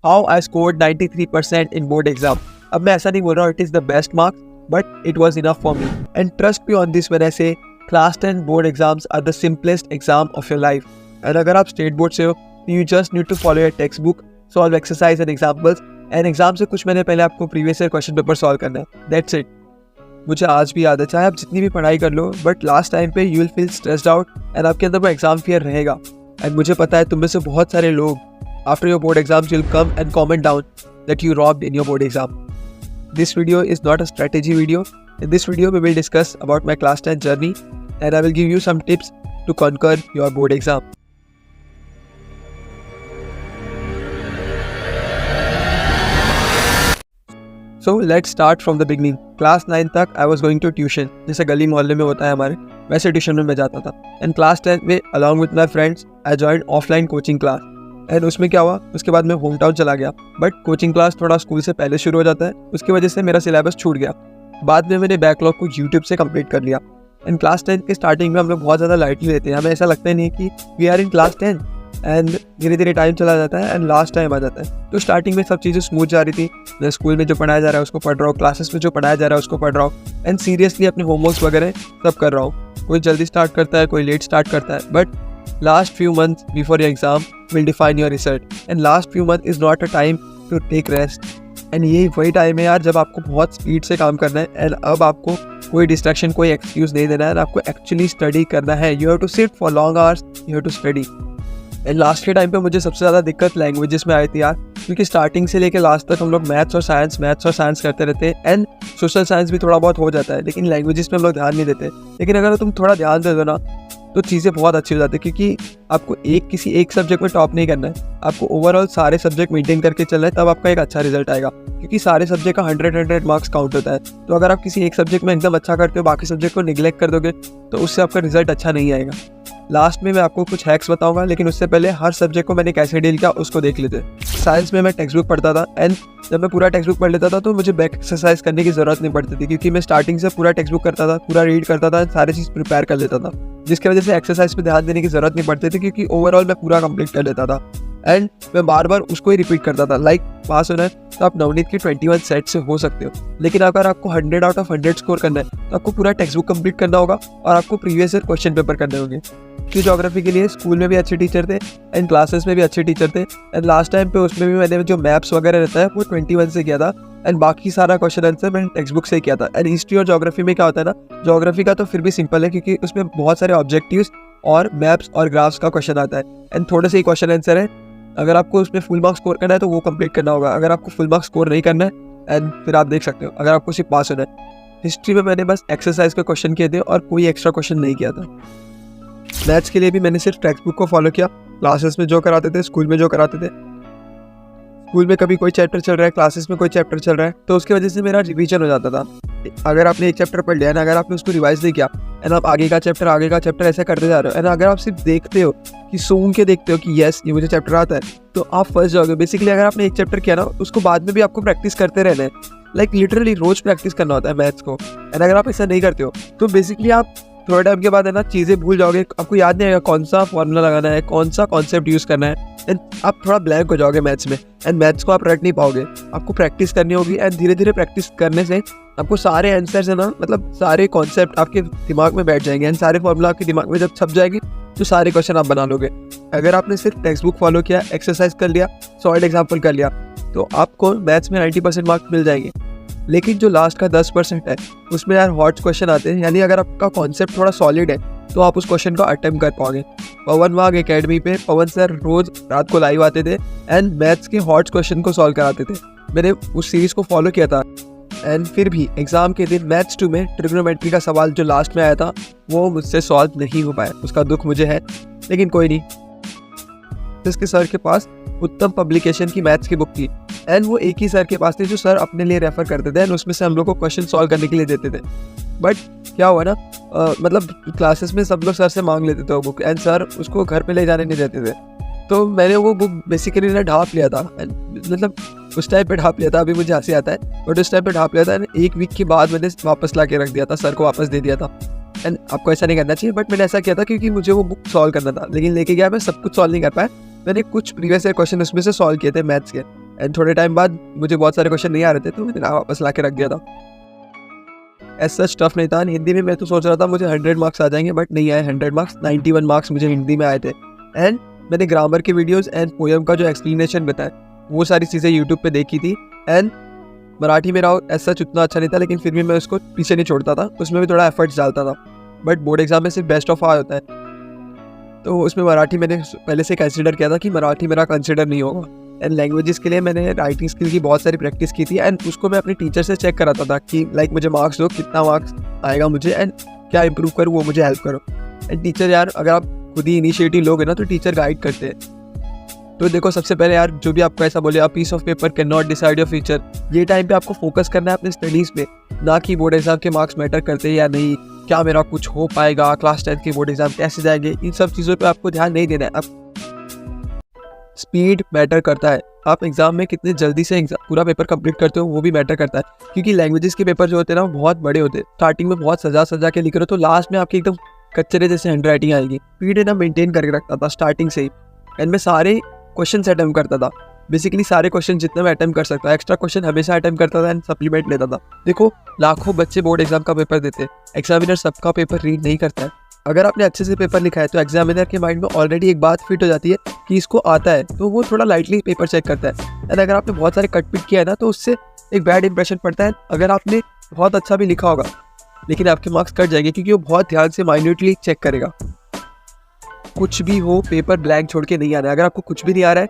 How I scored 93% in board exam. अब मैं ऐसा नहीं बोल रहा हूँ it is the best marks, but it was enough for me and trust me on this when I say class 10 board exams are the simplest exam of your life. And अगर आप state board से हो, you just need to follow your text book, solve exercise and examples, and exam से कुछ महीने पहले आपको previous year question paper solve करना है। That's it. मुझे आज भी याद है, चाहे आप जितनी भी पढ़ाई कर लो, बट लास्ट टाइम पे you will feel stressed out and आपके अंदर वो एग्जाम फियर रहेगा। एंड मुझे पता है तुम में से बहुत सारे लोग after your board exams will come and comment down that you robbed in your board exam. This video is not a strategy video. In this video we will discuss about my class 10 journey and I will give you some tips to conquer your board exam. So let's start from the beginning. Class 9 तक I was going to tuition, जैसे गली मोहल्ले में होता है हमारे, वैसे tuition में मैं जाता था। एंड क्लास 10 में along with my friends I joined offline coaching class. And उसमें क्या हुआ, उसके बाद मैं होम टाउन चला गया, बट कोचिंग क्लास थोड़ा स्कूल से पहले शुरू हो जाता है, उसकी वजह से मेरा सिलेबस छूट गया। बाद में मैंने बैकलॉग को यूट्यूब से कंप्लीट कर लिया। एंड क्लास 10 के स्टार्टिंग में हम लोग बहुत ज़्यादा लाइटली लेते हैं, हमें ऐसा लगता ही नहीं कि we are in class 10, and धीरे धीरे टाइम चला जाता है एंड लास्ट टाइम आ जाता है। तो स्टार्टिंग में सब चीज़ें स्मूथ जा रही थी, मैं स्कूल में जो पढ़ाया जा रहा है उसको पढ़ रहा हूँ, क्लासेस में जो पढ़ाया जा रहा है उसको पढ़ रहा हूँ, एंड सीरियसली अपने होमवर्क्स वगैरह सब कर रहा हूँ। कोई जल्दी स्टार्ट करता है, कोई लेट स्टार्ट करता है, but last few months before your exam will define your result, and last few months is not a time to take rest. and ये वही टाइम है यार जब आपको बहुत स्पीड से काम करना है, एंड अब आपको कोई डिस्ट्रैक्शन, कोई एक्सक्यूज नहीं देना है, आपको एक्चुअली स्टडी करना है। You have to sit for long hours, you have to study. And last के टाइम पे मुझे सबसे ज़्यादा दिक्कत लैंग्वेजेस में आई थी यार, क्योंकि स्टार्टिंग से लेके लास्ट तक हम लोग मैथ्स और साइंस करते रहते हैं, एंड सोशल साइंस भी थोड़ा बहुत हो जाता है, लेकिन लैंग्वेजेस में हम लोग ध्यान नहीं देते। लेकिन अगर तुम थोड़ा ध्यान दे दो ना तो चीज़ें बहुत अच्छी हो जाती है, क्योंकि आपको किसी एक सब्जेक्ट में टॉप नहीं करना है, आपको ओवरऑल सारे सब्जेक्ट मेंटेन करके चलना है, तब आपका एक अच्छा रिजल्ट आएगा। क्योंकि सारे सब्जेक्ट का 100 मार्क्स काउंट होता है। तो अगर आप किसी एक सब्जेक्ट में एकदम अच्छा करते हो, बाकी सब्जेक्ट को निगलेक्ट कर दोगे, तो उससे आपका रिजल्ट अच्छा नहीं आएगा। लास्ट में मैं आपको कुछ हैक्स बताऊंगा, लेकिन उससे पहले हर सब्जेक्ट को मैंने कैसे डील किया उसको देख लेते। साइंस में मैं टेक्स्ट बुक पढ़ता था, एंड जब मैं पूरा टेक्स्ट बुक पढ़ लेता था तो मुझे बैक एक्सरसाइज करने की ज़रूरत नहीं पड़ती थी, क्योंकि मैं स्टार्टिंग से पूरा टेक्स्ट बुक करता था, पूरा रीड करता था, सारी चीज़ प्रिपेयर कर लेता था, जिसकी वजह से एक्सरसाइज पे ध्यान देने की ज़रूरत नहीं पड़ती थी, क्योंकि ओवरऑल मैं पूरा कंप्लीट कर लेता था। एंड मैं बार बार उसको ही रिपीट करता था। लाइक पास होना है तो आप नवनीत की 21 सेट से हो सकते हो, लेकिन अगर आपको 100 आउट ऑफ 100 स्कोर करना है तो आपको पूरा टेक्स्ट बुक कंप्लीट करना होगा और आपको प्रीवियस ईयर क्वेश्चन पेपर करने होंगे। कि ज्योग्राफी के लिए स्कूल में भी अच्छे टीचर थे एंड क्लासेस में भी अच्छे टीचर थे, एंड लास्ट टाइम पे उसमें भी मैंने जो मैप्स वगैरह रहता है वो 21 से किया था, एंड बाकी सारा क्वेश्चन आंसर मैंने टेक्स्ट बुक से किया था। एंड हिस्ट्री और ज्योग्राफी में क्या होता है ना, ज्योग्राफी का तो फिर भी सिंपल है, क्योंकि उसमें बहुत सारे ऑब्जेक्टिव्स और मैप्स और ग्राफ्स का क्वेश्चन आता है, एंड थोड़े से ही क्वेश्चन आंसर है। अगर आपको उसमें फुल मार्क्स स्कोर करना है तो वो कंप्लीट करना होगा, अगर आपको फुल मार्क्स स्कोर नहीं करना है एंड फिर आप देख सकते हो अगर आपको सिर्फ पास होना है। हिस्ट्री में मैंने बस एक्सरसाइज के क्वेश्चन किए थे और कोई एक्स्ट्रा क्वेश्चन नहीं किया था। मैथ्स के लिए भी मैंने सिर्फ टेक्स्ट बुक को फॉलो किया, क्लासेस में जो कराते थे, स्कूल में जो कराते थे। स्कूल में कभी कोई चैप्टर चल रहा है, क्लासेस में कोई चैप्टर चल रहा है, तो उसकी वजह से मेरा रिवीजन हो जाता था। अगर आपने एक चैप्टर पढ़ लिया ना, अगर आपने उसको रिवाइज नहीं किया एंड आप आगे का चैप्टर ऐसे करते जा रहे हो, एंड अगर आप सिर्फ देखते हो कि सूंघ के देखते हो कि यस ये मुझे चैप्टर आता है, तो आप फंस जाओगे। बेसिकली अगर आपने एक चैप्टर किया ना, उसको बाद में भी आपको प्रैक्टिस करते रहना है, लाइक लिटरली रोज प्रैक्टिस करना होता है मैथ्स को। एंड अगर आप ऐसा नहीं करते हो तो बेसिकली आप थोड़ा टाइम के बाद है ना चीज़ें भूल जाओगे, आपको याद नहीं आएगा कौन सा फॉर्मूला लगाना है, कौन सा कॉन्सेप्ट यूज़ करना है, एंड आप थोड़ा ब्लैंक हो जाओगे मैथ्स में, एंड मैथ्स को आप रट नहीं पाओगे। आपको प्रैक्टिस करनी होगी, एंड धीरे धीरे प्रैक्टिस करने से आपको सारे आंसर्स है ना, मतलब सारे कॉन्सेप्ट आपके दिमाग में बैठ जाएंगे, एंड सारे फॉर्मूला आपके दिमाग में जब छप जाएगी तो सारे क्वेश्चन आप बना लोगे। अगर आपने सिर्फ टेक्स्ट बुक फॉलो किया, एक्सरसाइज कर लिया, सॉल्व एग्जाम्पल कर लिया, तो आपको मैथ्स में 90% मार्क्स मिल जाएंगे। लेकिन जो लास्ट का 10% है उसमें यार हॉट क्वेश्चन आते हैं, यानी अगर आपका कॉन्सेप्ट थोड़ा सॉलिड है तो आप उस क्वेश्चन को अटेम्प्ट कर पाओगे। पवन वाघ एकेडमी पे पवन सर रोज रात को लाइव आते थे एंड मैथ्स के हॉट क्वेश्चन को सॉल्व कराते थे। मैंने उस सीरीज को फॉलो किया था, एंड फिर भी एग्जाम के दिन मैथ्स 2 में ट्रिग्नोमेट्री का सवाल जो लास्ट में आया था वो मुझसे सॉल्व नहीं हो पाया, उसका दुख मुझे है, लेकिन कोई नहीं। इसके सर के पास उत्तम पब्लिकेशन की मैथ्स की बुक थी, एंड वो एक ही सर के पास थी जो सर अपने लिए रेफर करते थे, एंड उसमें से हम लोग को क्वेश्चन सॉल्व करने के लिए देते थे। बट क्या हुआ ना, मतलब क्लासेस में सब लोग सर से मांग लेते थे वो बुक, एंड सर उसको घर पे ले जाने नहीं देते थे। तो मैंने वो बुक बेसिकली ना ढाप लिया था, मतलब उस टाइम पे ढाप लिया था, अभी मुझे हंसी आता है, बट उस टाइम पे ढाप लिया था। एक वीक के बाद मैंने वापस ला के रख दिया था, सर को वापस दे दिया था। एंड आपको ऐसा नहीं करना चाहिए, बट मैंने ऐसा किया था क्योंकि मुझे वो बुक सॉल्व करना था, लेकिन लेके गया मैं सब कुछ सॉल्व नहीं कर पाया। मैंने कुछ प्रीवियस ईयर क्वेश्चन उसमें से सॉल्व किए थे मैथ्स के, एंड थोड़े टाइम बाद मुझे बहुत सारे क्वेश्चन नहीं आ रहे थे तो मैंने वापस ला के रख दिया था। ऐसा टफ नहीं था। हिंदी में मैं तो सोच रहा था मुझे 100 मार्क्स आ जाएंगे, बट नहीं आए 100 मार्क्स। 91 मार्क्स मुझे हिंदी में आए थे। एंड मैंने ग्रामर के वीडियोस एंड पोएम का जो एक्सप्लेनेशन बताया वो सारी चीज़ें यूट्यूब पे देखी थी। एंड मराठी मेरा ऐसा उतना अच्छा नहीं था, लेकिन फिर भी मैं उसको पीछे नहीं छोड़ता था, उसमें भी थोड़ा एफर्ट्स डालता था। बट बोर्ड एग्जाम में सिर्फ बेस्ट ऑफ 5 होता है, तो उसमें मराठी मैंने पहले से कंसिडर किया था कि मराठी मेरा कंसिडर नहीं होगा। एंड लैंग्वेजेस के लिए मैंने राइटिंग स्किल की बहुत सारी प्रैक्टिस की थी। एंड उसको मैं अपने टीचर से चेक कराता था कि लाइक मुझे मार्क्स दो, कितना मार्क्स आएगा मुझे एंड क्या इंप्रूव करूँ, वो मुझे हेल्प करो। एंड टीचर यार, अगर आप खुद ही इनिशिएटिव लोगे ना तो टीचर गाइड करते हैं। तो देखो, सबसे पहले यार जो भी आपको ऐसा बोले, a piece of paper can not decide your future, ये टाइम पे आपको फोकस करना है अपने स्टडीज़ पे, ना कि बोर्ड एग्जाम के मार्क्स मैटर करते हैं या नहीं, क्या मेरा कुछ हो पाएगा, क्लास 10 के बोर्ड एग्जाम कैसे जाएंगे, इन सब चीज़ों पे आपको ध्यान नहीं देना है। अब स्पीड मैटर करता है, आप एग्जाम में कितने जल्दी से पूरा पेपर कंप्लीट करते हो वो भी मैटर करता है, क्योंकि लैंग्वेजेस के पेपर जो होते हैं ना वो बहुत बड़े होते हैं। स्टार्टिंग में बहुत सजा के लिख रहे हो तो लास्ट में आपकी एकदम कच्चरे जैसे हैंड राइटिंग आएगी। स्पीड है ना मेंटेन करके रखता था स्टार्टिंग से ही। एंड मैं सारे क्वेश्चन अटेम्प्ट करता था, बेसिकली सारे क्वेश्चन जितने मैं अटेम्प्ट कर सकता, एक्स्ट्रा क्वेश्चन हमेशा अटेम्प्ट करता था एंड सप्लीमेंट लेता था। देखो, लाखों बच्चे बोर्ड एग्जाम का पेपर देते हैं, एग्जामिनर सबका पेपर रीड नहीं करता है। अगर आपने अच्छे से पेपर लिखा है तो एग्जामिनर के माइंड में ऑलरेडी एक बात फिट हो जाती है कि इसको आता है, तो वो थोड़ा लाइटली पेपर चेक करता है। एंड अगर आपने बहुत सारे कटपिट किया है ना तो उससे एक बैड इंप्रेशन पड़ता है। अगर आपने बहुत अच्छा भी लिखा होगा लेकिन आपके मार्क्स कट जाएंगे, क्योंकि वो बहुत ध्यान से माइन्यूटली चेक करेगा। कुछ भी हो, पेपर ब्लैंक छोड़ के नहीं आना है। अगर आपको कुछ भी नहीं आ रहा है,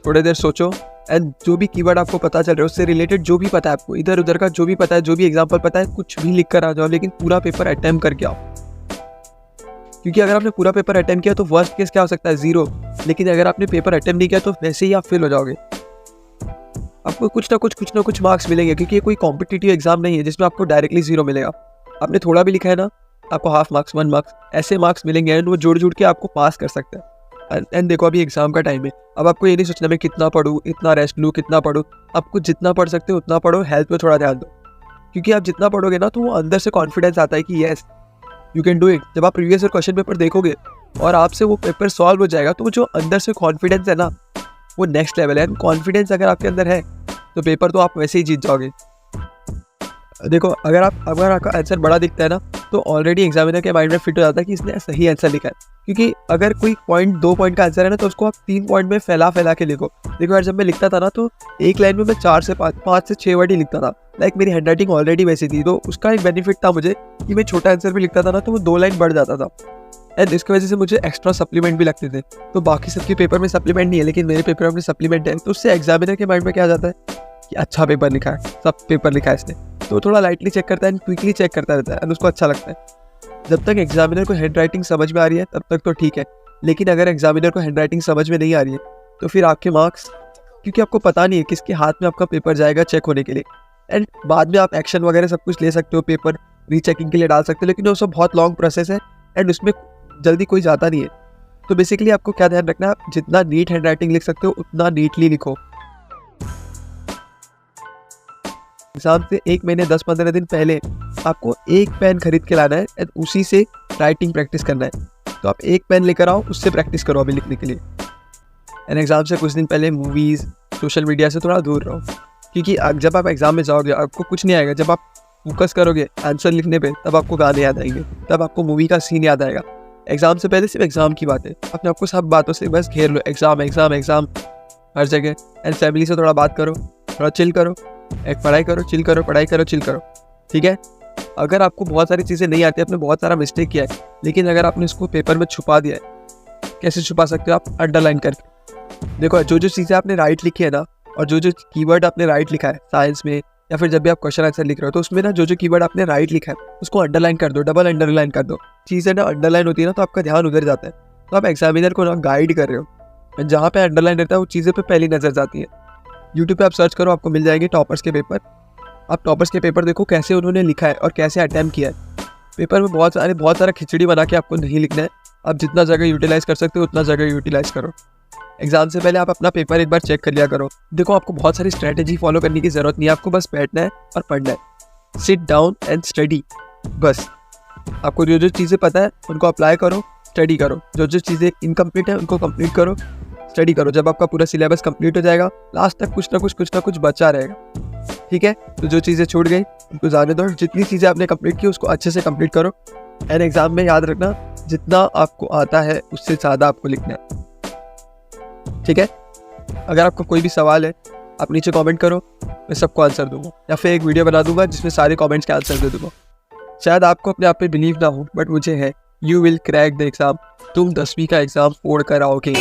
थोड़ी देर सोचो एंड जो भी कीवर्ड आपको पता चल रहा है उससे रिलेटेड जो भी पता है आपको, इधर उधर का जो भी पता है, जो भी एग्जाम्पल पता है, कुछ भी लिख कर आ जाओ, लेकिन पूरा पेपर अटेम्प्ट करके आओ। क्योंकि अगर आपने पूरा पेपर अटेम्प्ट किया तो वर्स्ट केस क्या हो सकता है, 0। लेकिन अगर आपने पेपर अटेम्प्ट नहीं किया तो वैसे ही आप फेल हो जाओगे। आपको कुछ ना कुछ मार्क्स मिलेंगे, क्योंकि ये कोई कॉम्पिटिटिव एग्जाम नहीं है जिसमें आपको डायरेक्टली 0 मिलेगा। आपने थोड़ा भी लिखा है ना, आपको हाफ मार्क्स, 1 मार्क्स ऐसे मार्क्स मिलेंगे एंड वो जुड़ के आपको पास कर सकते हैं। एंड देखो, अभी एग्जाम का टाइम है, अब आपको ये नहीं सोचना मैं कितना पढूं, इतना रेस्ट लूँ, कितना पढूं। आपको जितना पढ़ सकते हो उतना पढ़ो, हेल्थ पे थोड़ा ध्यान दो, क्योंकि आप जितना पढ़ोगे ना तो वो अंदर से कॉन्फिडेंस आता है कि yes you can do it. जब आप प्रीवियस ईयर क्वेश्चन पेपर देखोगे और आपसे वो पेपर सॉल्व हो जाएगा तो वो जो अंदर से कॉन्फिडेंस है ना, वो नेक्स्ट लेवल है। कॉन्फिडेंस अगर आपके अंदर है तो पेपर तो आप वैसे ही जीत जाओगे। देखो, अगर आपका आंसर बड़ा दिखता है ना तो ऑलरेडी एग्जामिनर के माइंड में फिट हो जाता है कि इसने सही आंसर लिखा है। क्योंकि अगर कोई पॉइंट 2 पॉइंट का आंसर है ना तो उसको आप 3 पॉइंट में फैला के लिखो। देखो यार, जब मैं लिखता था ना तो एक लाइन में मैं 4 से 5 से 6 वर्ड ही लिखता था। लाइक मेरी हैंड राइटिंग ऑलरेडी वैसी थी, तो उसका एक बेनिफिट था मुझे कि मैं छोटा आंसर भी लिखता था ना तो वो 2 लाइन बढ़ जाता था। एंड इसकी वजह से मुझे एक्स्ट्रा सप्लीमेंट भी लगते थे। तो बाकी सबके पेपर में सप्लीमेंट नहीं है, लेकिन मेरे पेपर में सप्लीमेंट है, तो उससे एग्जामिनर के माइंड में क्या आ जाता है कि अच्छा पेपर लिखा है, सब पेपर लिखा है इसने, तो थोड़ा लाइटली चेक करता है एंड क्विकली चेक करता रहता है एंड उसको अच्छा लगता है। जब तक एग्जामिनर को हैंड राइटिंग समझ में आ रही है तब तक तो ठीक है, लेकिन अगर एग्जामिनर को हैंड राइटिंग समझ में नहीं आ रही है तो फिर आपके मार्क्स, क्योंकि आपको पता नहीं है किसके हाथ में आपका पेपर जाएगा चेक होने के लिए। एंड बाद में आप एक्शन वगैरह सब कुछ ले सकते हो, पेपर रीचेकिंग के लिए डाल सकते हो, लेकिन वो सब बहुत लॉन्ग प्रोसेस है एंड उसमें जल्दी कोई जाता नहीं है। तो बेसिकली आपको क्या ध्यान रखना है, आप जितना नीट हैंड राइटिंग लिख सकते हो उतना नीटली लिखो। एग्जाम से 1 महीने 10-15 दिन पहले आपको एक पेन खरीद के लाना है एंड उसी से राइटिंग प्रैक्टिस करना है। तो आप एक पेन लेकर आओ, उससे प्रैक्टिस करो अभी लिखने के लिए। एंड एग्जाम से कुछ दिन पहले मूवीज़, सोशल मीडिया से थोड़ा दूर रहो, क्योंकि जब आप एग्जाम में जाओगे आपको कुछ नहीं आएगा। जब आप फोकस करोगे आंसर लिखने पे तब आपको गाने याद आएंगे, तब आपको मूवी का सीन याद आएगा। एग्जाम से पहले सिर्फ एग्जाम की बात है, अपने आपको सब बातों से बस घेर लो, एग्जाम एग्जाम एग्जाम हर जगह। एंड फैमिली से थोड़ा बात करो, थोड़ा चिल करो, एक पढ़ाई करो, चिल करो, पढ़ाई करो, चिल करो, ठीक है। अगर आपको बहुत सारी चीज़ें नहीं आती, आपने बहुत सारा मिस्टेक किया है, लेकिन अगर आपने इसको पेपर में छुपा दिया है, कैसे छुपा सकते हो आप? अंडरलाइन करके। देखो, जो चीज़ें आपने राइट लिखी है ना, और जो कीवर्ड आपने राइट लिखा है साइंस में या फिर जब भी आप क्वेश्चन आंसर लिख रहे हो, तो उसमें ना जो कीवर्ड आपने राइट लिखा है उसको अंडरलाइन कर दो, डबल अंडरलाइन कर दो। चीज़ें ना अंडरलाइन होती है ना तो आपका ध्यान उधर जाता है, तो आप एग्जामिनर को ना गाइड कर रहे हो। जहाँ पे अंडरलाइन रहता है वो चीज़ें पे पहली नज़र जाती है। यूट्यूब पे आप सर्च करो, आपको मिल जाएंगे टॉपर्स के पेपर। आप टॉपर्स के पेपर देखो कैसे उन्होंने लिखा है और कैसे अटैम्प्ट किया है। पेपर में बहुत सारा खिचड़ी बना के आपको नहीं लिखना है। आप जितना जगह यूटिलाइज़ कर सकते हो उतना जगह यूटिलाइज़ करो। एग्जाम से पहले आप अपना पेपर एक बार चेक कर लिया करो। देखो, आपको बहुत सारी स्ट्रैटेजी फॉलो करने की ज़रूरत नहीं है, आपको बस बैठना है और पढ़ना है। Sit down and study. बस आपको जो चीज़ें पता है उनको अप्लाई करो, स्टडी करो। जो चीज़ें इनकम्प्लीट है उनको कंप्लीट करो, स्टडी करो। जब आपका पूरा सिलेबस कंप्लीट हो जाएगा, लास्ट तक कुछ ना कुछ बचा रहेगा। ठीक है, तो जो चीज़ें छूट गई उनको जाने दो, जितनी चीज़ें आपने कंप्लीट की उसको अच्छे से कंप्लीट करो। एंड एग्जाम में याद रखना, जितना आपको आता है उससे ज़्यादा आपको लिखना है। ठीक है, अगर आपका कोई भी सवाल है आप नीचे कमेंट करो, मैं सबको आंसर दूंगा, या फिर एक वीडियो बना दूंगा जिसमें सारे कमेंट्स के आंसर दे दूंगा। शायद आपको अपने आप पे बिलीव ना हो, बट मुझे है। You will crack the exam. तुम 10वीं का एग्ज़ाम फोड़ कर आओगे।